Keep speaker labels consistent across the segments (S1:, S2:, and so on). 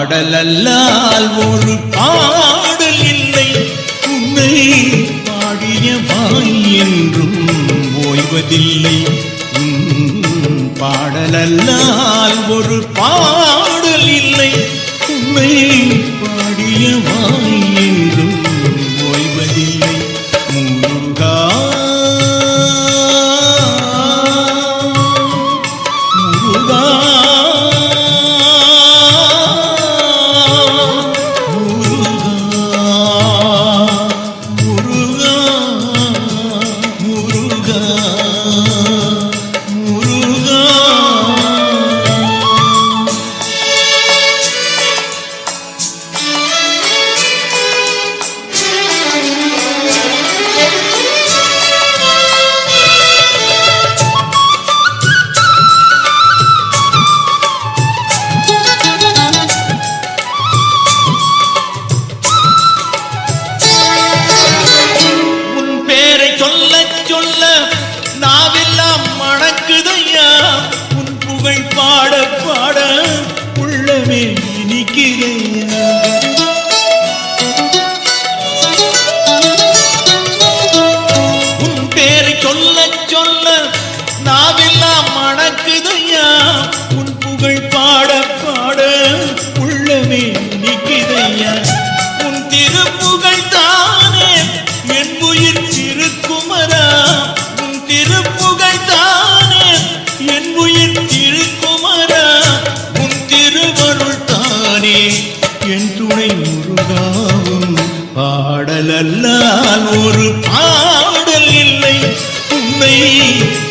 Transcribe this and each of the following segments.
S1: பாடலல்லால் ஒரு பாடல் இல்லை உன்னை பாடிய வாய் என்றும் ஓய்வதில்லை பாடலல்லால் ஒரு பாடல் இல்லை உன்னை பாடிய வாய் என்றும் ஓய்வதில்லை முருகா முருகா நாவெல்லாம் மணக்குதையா உன் புகழ் பாட பாட உள்ளமே இனிக்குதையா உன் பேரை சொல்ல சொல்ல நாவெல்லாம் மணக்குதையா உன் புகழ் பாட பாட உள்ளமே இனிக்குதையா உன் திருப்புகழ் தானே என் உயிர் திருக்குமரா திருப்புகழ் தானே என் உயிர் திருக்குமரா உன் திருவருள் தானே என் துணை முருகாவும் பாடலல்லால் ஒரு பாடல் இல்லை உன்னை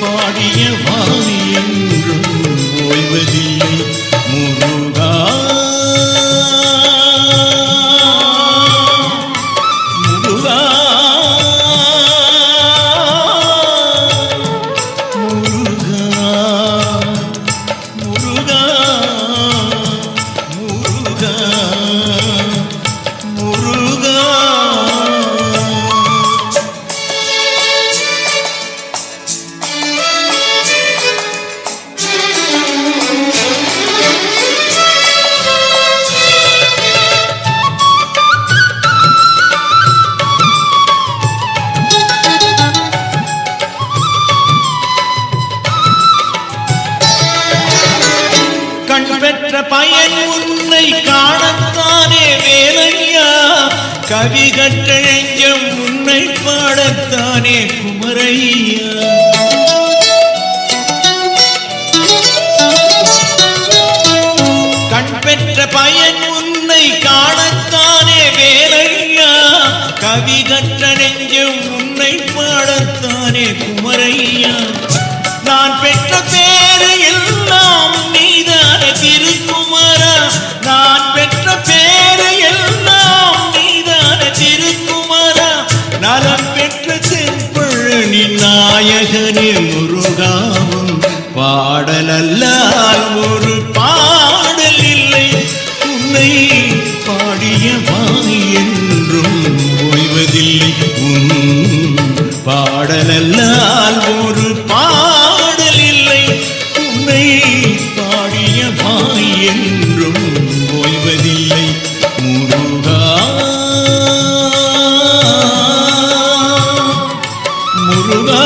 S1: பாடிய வாய் என்றும் ஓய்வதில்லை முருகா முருகா பெற்ற பயன் உன்னை காணத்தானே வேலையா கவி கற்ற நெஞ்சம் உன்னை பாடத்தானே குமரையா கண் பெற்ற பயன் உன்னை காணத்தானே வேலையா கவி கற்ற நெஞ்சம் உன்னை பாடத்தானே குமரையா நான் பெற்ற பேரு எல்லாம் நீதானே திருக்குமரா நான் பெற்ற பேரு எல்லாம் நீதானே திருக்குமரா நலம் பெற்ற செம்பழனி நாயகனே முருகாவும் பாடலல்லால் ஒரு பாடல் இல்லை உன்னை பாடிய வாய் என்றும் ஓய்வதில்லை பாடலல்லால் ஒரு பாடல் இல்லை உன்னை பாடிய வாய் என்றும் ஓய்வதில்லை முருகா முருகா